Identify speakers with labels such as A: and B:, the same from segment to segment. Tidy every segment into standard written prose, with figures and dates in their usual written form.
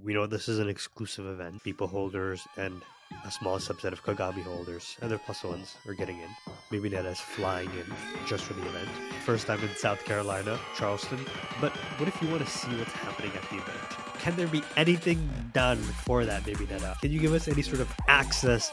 A: We know this is an exclusive event. Beeple holders and a small subset of Kagami holders and their plus ones are getting in. Maybe not as flying in just for the event. First time in South Carolina, Charleston. But what if you want to see what's happening at the event? Can there be anything done for that, Maybe Netta? Can you give us any sort of access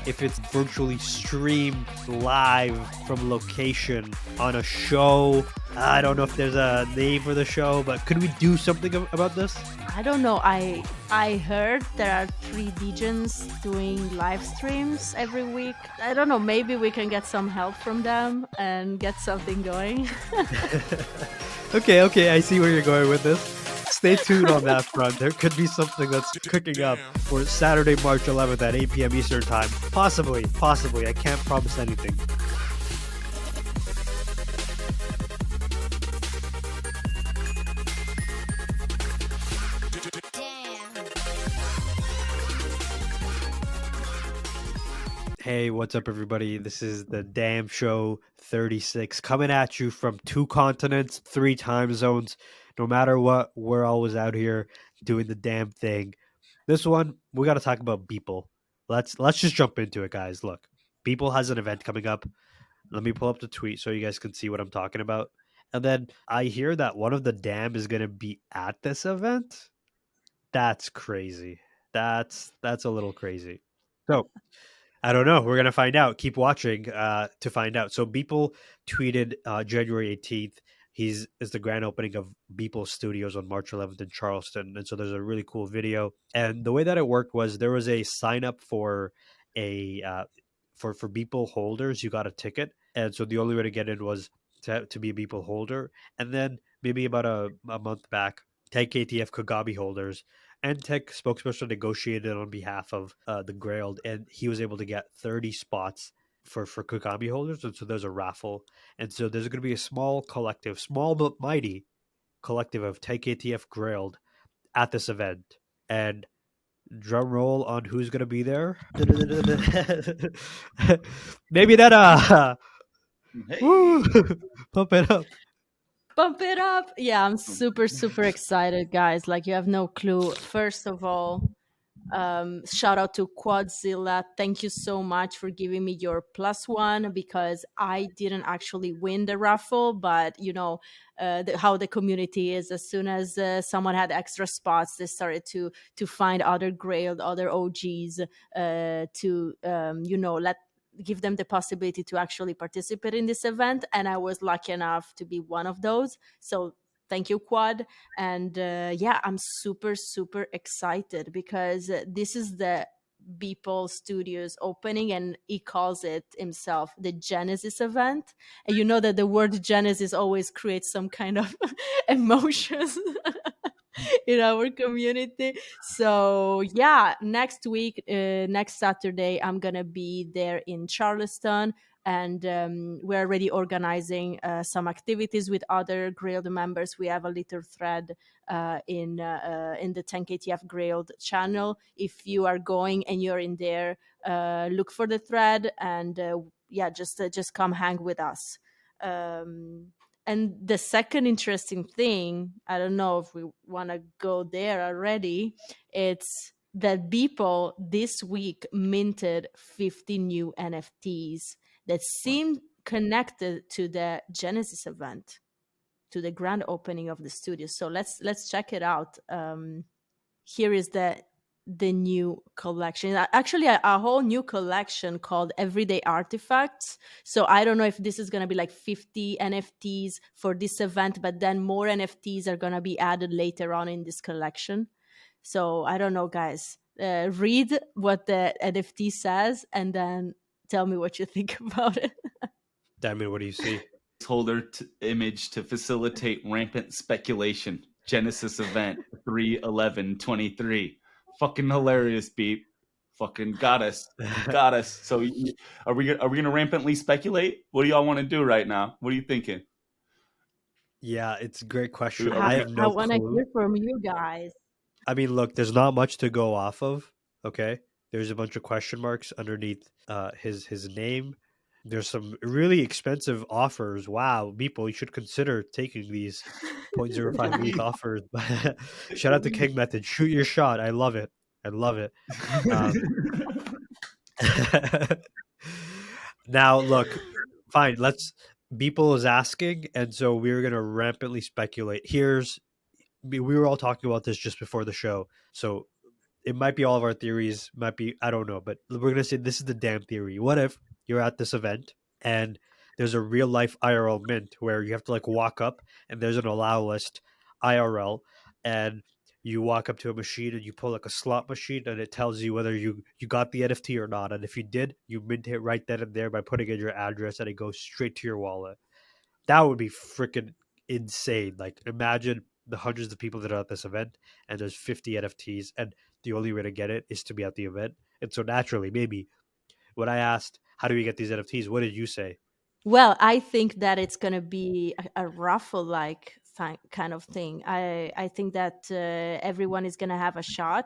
A: if it's virtually streamed live from location on a show? I don't know if there's a name for the show, but could we do something about this?
B: I don't know. I heard there are 3 DJs doing live streams every week. I don't know. Maybe we can get some help from them and get something going.
A: Okay, I see where you're going with this. Stay tuned on that front. There could be something that's cooking up for Saturday, March 11th at 8 p.m. Eastern Time. Possibly. I can't promise anything. Hey, what's up, everybody? This is the DAM Show 36 coming at you from 2 continents, 3 time zones. No matter what, we're always out here doing the damn thing. This one, we got to talk about Beeple. Let's just jump into it, guys. Look, Beeple has an event coming up. Let me pull up the tweet so you guys can see what I'm talking about. And then I hear that one of the DAM is going to be at this event. That's crazy. That's a little crazy. So I don't know. We're gonna find out. Keep watching to find out. So Beeple tweeted January 18th. Is the grand opening of BEEPLE Studios on March 11th in Charleston, and so there's a really cool video. And the way that it worked was there was a sign up for a for Beeple holders. You got a ticket, and so the only way to get in was to be a Beeple holder. And then maybe about a month back, 10 KTF Kagami holders and Tech spokesperson negotiated on behalf of the Grailed, and he was able to get 30 spots for Kagami holders. And so there's a raffle. And so there's going to be a small collective, small but mighty collective of Tech ATF Grailed at this event. And drum roll on who's going to be there. Maybe that, woo, pump it up.
B: Bump it up. Yeah, I'm super excited, guys. Like, you have no clue. First of all, shout out to Quadzilla. Thank you so much for giving me your +1, because I didn't actually win the raffle, but you know how the community is. As soon as someone had extra spots, they started to find other Grailed, other OGs to give them the possibility to actually participate in this event, and I was lucky enough to be one of those. So thank you, Quad. And yeah, I'm super excited because this is the BEEPLE Studios opening, and he calls it himself the Genesis event. And you know that the word Genesis always creates some kind of emotions in our community. So yeah, next week, next Saturday, I'm gonna be there in Charleston, and we're already organizing some activities with other Grailed members. We have a little thread in the 10KTF Grailed channel. If you are going and you're in there, look for the thread, and yeah, just come hang with us. And the second interesting thing, I don't know if we want to go there already, it's that Beeple this week minted 50 new NFTs that seem connected to the Genesis event, to the grand opening of the studio. So let's check it out. Here is the new collection, actually a whole new collection called Everyday Artifacts. So I don't know if this is going to be like 50 NFTs for this event, but then more NFTs are going to be added later on in this collection. So I don't know, guys. Read what the NFT says and then tell me what you think about it.
A: Diamond, what do you see?
C: Holder image to facilitate rampant speculation. Genesis event 3/11/23. Fucking hilarious, Beep. Fucking got us. So are we gonna rampantly speculate? What do y'all want to do right now? What are you thinking?
A: Yeah, it's a great question.
C: I
A: I have no
B: want to
A: clue.
B: hear from you guys.
A: I mean, look, there's not much to go off of. Okay, there's a bunch of question marks underneath his name. There's some really expensive offers. Wow, people, you should consider taking these 0.05 ETH offers. Shout out to King Method. Shoot your shot. I love it. I love it. Um, now, look, fine. Beeple is asking, and so we're gonna rampantly speculate. We were all talking about this just before the show, so it might be all of our theories. Might be, I don't know, but we're gonna say this is the damn theory. What if you're at this event and there's a real life IRL mint where you have to like walk up and there's an allow list IRL, and you walk up to a machine and you pull like a slot machine and it tells you whether you got the NFT or not, and if you did, you mint it right then and there by putting in your address and it goes straight to your wallet. That would be freaking insane. Like, imagine the hundreds of people that are at this event and there's 50 NFTs, and the only way to get it is to be at the event. And so naturally, maybe when I asked, how do we get these NFTs? What did you say?
B: Well, I think that it's going to be a raffle like kind of thing. I think that everyone is going to have a shot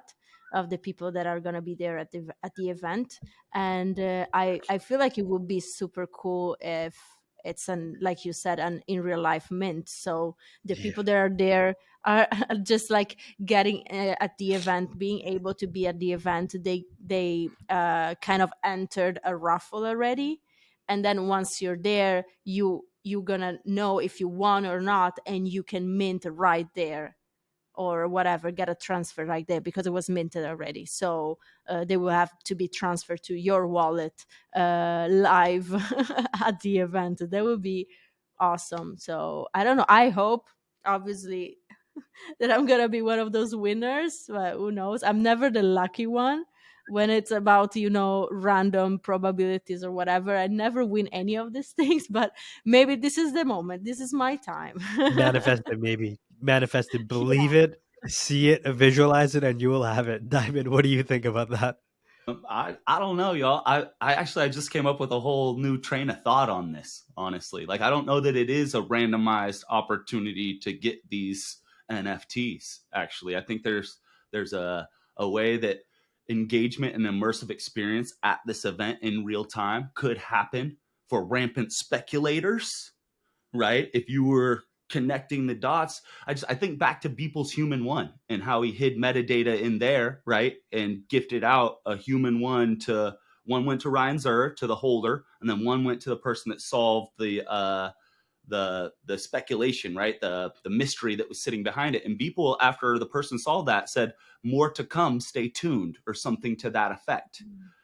B: of the people that are going to be there at the event, and I feel like it would be super cool if it's an, like you said, an in real life mint. So the
A: Yeah.
B: people that are there are just like getting at the event, being able to be at the event. They kind of entered a raffle already, and then once you're there, you're gonna know if you won or not, and you can mint right there or whatever, get a transfer right there because it was minted already. So they will have to be transferred to your wallet live at the event. That would be awesome. So I don't know, I hope, obviously, that I'm gonna be one of those winners, but who knows? I'm never the lucky one when it's about, random probabilities or whatever. I never win any of these things, but maybe this is the moment. This is my time.
A: Manifest it, maybe. Manifest it.
B: Yeah.
A: Believe it, see it, visualize it, and you will have it. Diamond, what do you think about that?
C: I don't know, y'all. I just came up with a whole new train of thought on this, honestly. Like, I don't know that it is a randomized opportunity to get these NFTs, actually. I think there's a way that engagement and immersive experience at this event in real time could happen for rampant speculators, right? If you were connecting the dots, I think back to Beeple's Human One and how he hid metadata in there, right? And gifted out a Human One to, one went to Ryan Zur, to the holder, and then one went to the person that solved the speculation, right? The mystery that was sitting behind it. And Beeple, after the person solved that, said, "More to come, stay tuned," or something to that effect,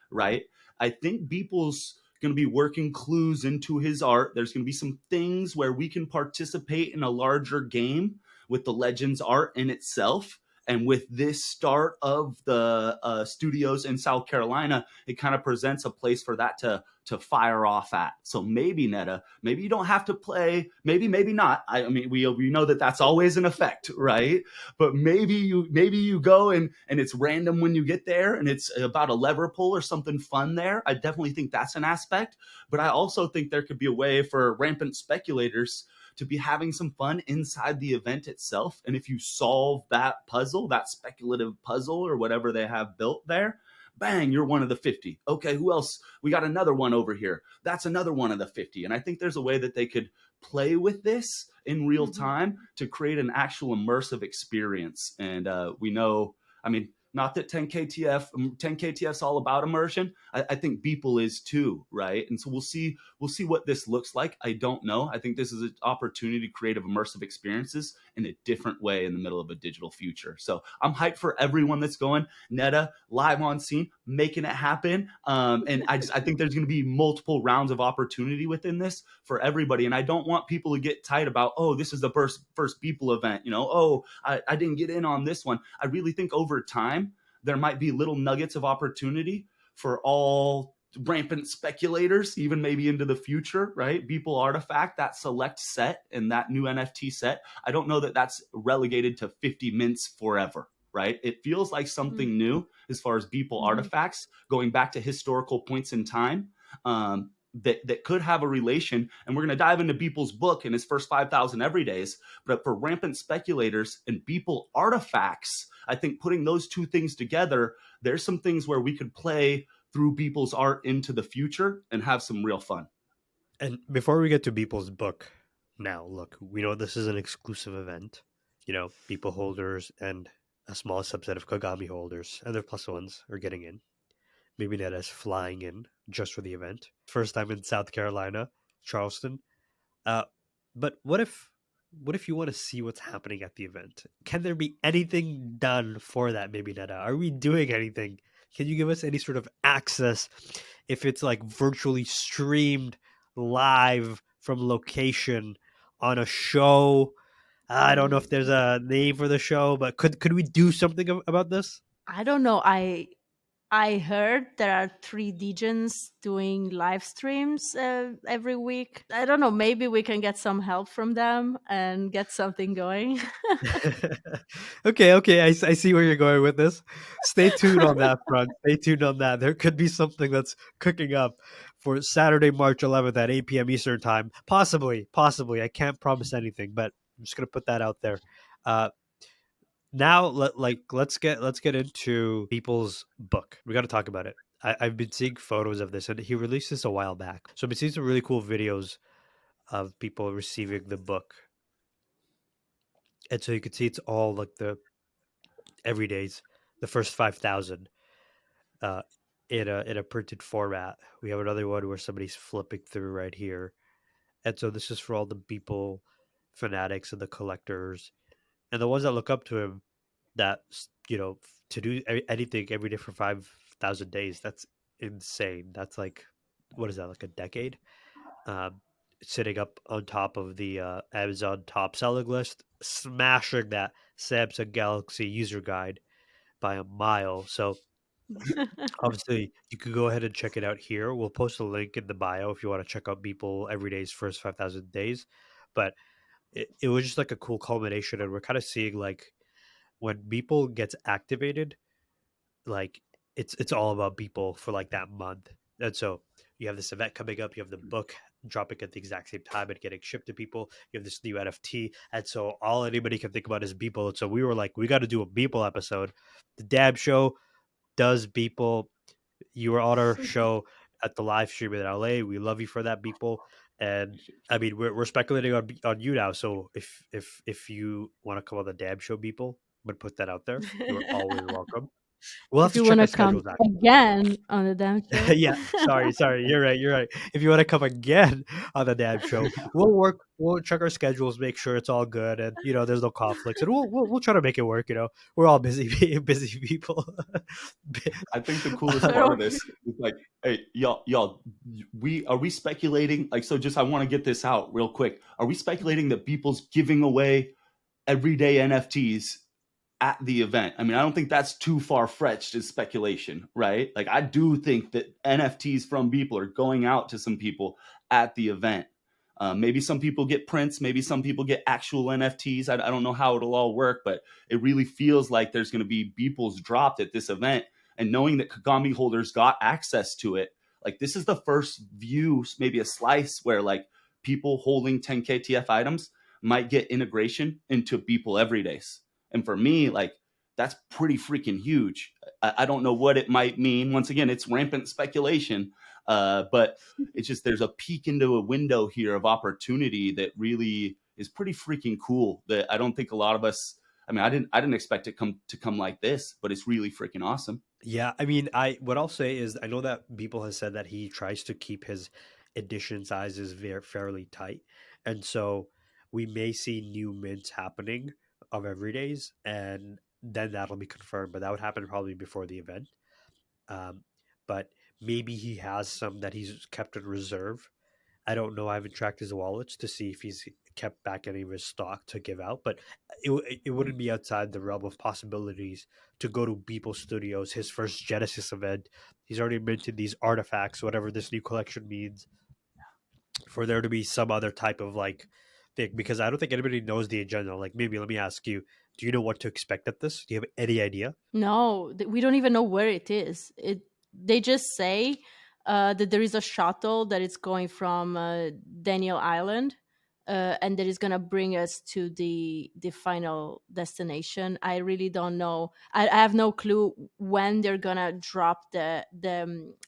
C: right? I think Beeple's going to be working clues into his art. There's going to be some things where we can participate in a larger game with the Legends art in itself. And with this start of the studios in South Carolina, it kind of presents a place for that to fire off at. So maybe, Netta, maybe you don't have to play. Maybe not. I mean, we know that that's always an effect, right? But maybe you go and it's random when you get there, and it's about a lever pull or something fun there. I definitely think that's an aspect. But I also think there could be a way for rampant speculators to be having some fun inside the event itself. And if you solve that puzzle, that speculative puzzle or whatever they have built there, bang, you're one of the 50. Okay, who else? We got another one over here. That's another one of the 50. And I think there's a way that they could play with this in real time to create an actual immersive experience. And we know, I mean, not that 10KTF's all about immersion. I think Beeple is too, right? And so we'll see what this looks like. I don't know. I think this is an opportunity to create immersive experiences in a different way in the middle of a digital future. So I'm hyped for everyone that's going. Netta, live on scene, making it happen. And I think there's going to be multiple rounds of opportunity within this for everybody. And I don't want people to get tight about, oh, this is the first Beeple event. Oh, I didn't get in on this one. I really think over time, there might be little nuggets of opportunity for all rampant speculators, even maybe into the future, right? Beeple Artifact, that select set and that new NFT set, I don't know that that's relegated to 50 mints forever, right? It feels like something new as far as Beeple Artifacts, going back to historical points in time. That could have a relation, and we're going to dive into Beeple's book in his first 5,000 everydays. But for rampant speculators and Beeple Artifacts, I think putting those two things together, there's some things where we could play through Beeple's art into the future and have some real fun.
A: And before we get to Beeple's book, now look, we know this is an exclusive event. Beeple holders and a small subset of Kagami holders and their plus ones are getting in. Maybe that is flying in just for the event. First time in South Carolina, Charleston. Uh, but what if you want to see what's happening at the event? Can there be anything done for that? Maybe Netta. Are we doing anything? Can you give us any sort of access if it's like virtually streamed live from location on a show? I don't know if there's a name for the show, but could we do something about this?
B: I don't know. I heard there are 3 DJs doing live streams every week. I don't know. Maybe we can get some help from them and get something going.
A: Okay, I see where you're going with this. Stay tuned on that front. Stay tuned on that. There could be something that's cooking up for Saturday, March 11th at 8 p.m. Eastern time. Possibly. I can't promise anything, but I'm just gonna put that out there. Uh, Now, let's get into People's book. We got to talk about it. I've been seeing photos of this, and he released this a while back. So I've been seeing some really cool videos of people receiving the book, and so you can see it's all like the everydays, the first 5,000, uh, in a printed format. We have another one where somebody's flipping through right here, and so this is for all the people, fanatics, and the collectors, and the ones that look up to him. That to do anything every day for 5,000 days. That's insane. That's like, what is that, like a decade? Um, Sitting up on top of the Amazon top selling list, smashing that Samsung Galaxy user guide by a mile. So obviously, you could go ahead and check it out here. We'll post a link in the bio if you want to check out Beeple every day's first 5,000 days. But it was just like a cool culmination, and we're kind of seeing like when Beeple gets activated, like it's all about Beeple for like that month. And so you have this event coming up, you have the book dropping at the exact same time and getting shipped to people. You have this new NFT, and so all anybody can think about is Beeple. And so we were like, we got to do a Beeple episode. The Dab Show does Beeple. You were on our show at the live stream in LA. We love you for that, Beeple. And I mean, we're speculating on you now. So if you want to come on the Dab Show, Beeple, I'm gonna put that out there. You're always welcome. We'll have
B: If
A: to
B: you
A: check
B: want
A: our
B: to come
A: schedules out.
B: again on the damn show.
A: Yeah, sorry. You're right. If you want to come again on the Dab Show, we'll check our schedules, make sure it's all good, and there's no conflicts, and we'll try to make it work. We're all busy people.
C: I think the coolest part of this is like, hey, y'all, we speculating? Like, so just I want to get this out real quick. Are we speculating that Beeple's giving away everyday NFTs at the event? I mean, I don't think that's too far fetched as speculation, right? Like, I do think that NFTs from Beeple are going out to some people at the event. Maybe some people get prints, maybe some people get actual NFTs. I don't know how it'll all work, but it really feels like there's going to be Beeple's dropped at this event. And knowing that Kagami holders got access to it, like this is the first view, maybe a slice where like people holding 10K TF items might get integration into Beeple Everydays. And for me, like that's pretty freaking huge. I don't know what it might mean. Once again, it's rampant speculation, but it's just there's a peek into a window here of opportunity that really is pretty freaking cool. That I don't think a lot of us. I mean, I didn't expect it to come like this, but it's really freaking awesome.
A: Yeah, I mean, what I'll say is I know that Beeple has said that he tries to keep his edition sizes fairly tight, and so we may see new mints happening of everydays, and then that'll be confirmed. But that would happen probably before the event. Um, but maybe he has some that he's kept in reserve. I don't know. I haven't tracked his wallets to see if he's kept back any of his stock to give out, but it wouldn't be outside the realm of possibilities to go to Beeple Studios, his first Genesis event. He's already minted these artifacts, whatever this new collection means, for there to be some other type of like thing, because I don't think anybody knows the agenda. Like, maybe let me ask you, do you know what to expect at this? Do you have any idea?
B: No, we don't even know where it is. They just say that there is a shuttle that is going from Daniel Island and that is gonna bring us to the final destination. I really don't know. I have no clue when they're gonna drop the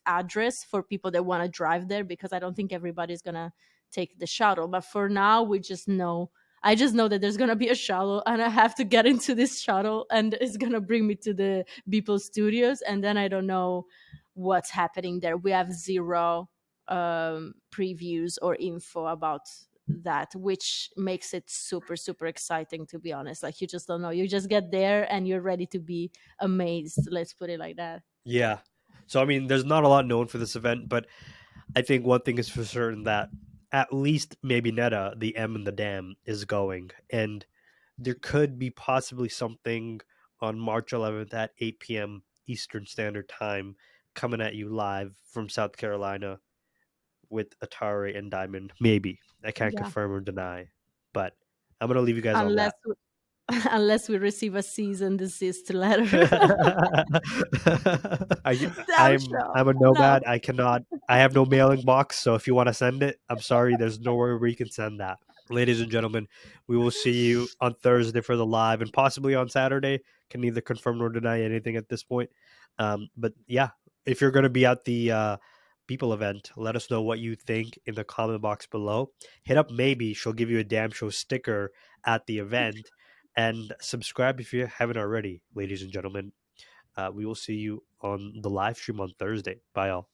B: address for people that want to drive there, because I don't think everybody's gonna take the shuttle. But for now, we just know. I just know that there's gonna be a shuttle, and I have to get into this shuttle, and it's gonna bring me to the BEEPLE Studios, and then I don't know what's happening there. We have zero previews or info about that, which makes it super super exciting, to be honest. Like, you just don't know, you just get there and you're ready to be amazed, let's put it like that.
A: Yeah. So I mean, there's not a lot known for this event, but I think one thing is for certain, that at least maybe Netta, the M and the Dam, is going, and there could be possibly something on March 11th at 8 p.m. Eastern Standard Time coming at you live from South Carolina with Atari and Diamond. Maybe. I can't
B: Yeah,
A: confirm or deny, but I'm gonna leave you guys on
B: unless
A: that.
B: we, unless we receive a cease and desist letter.
A: I,
B: Damn
A: I'm
B: show,
A: a
B: no.
A: nomad. I cannot. I have no mailing box, so if you want to send it, I'm sorry. There's nowhere where you can send that. Ladies and gentlemen, we will see you on Thursday for the live, and possibly on Saturday. Can neither confirm nor deny anything at this point. But yeah, if you're going to be at the people event, let us know what you think in the comment box below. Hit up Maybe. She'll give you a damn show sticker at the event, and subscribe if you haven't already, ladies and gentlemen. We will see you on the live stream on Thursday. Bye, all.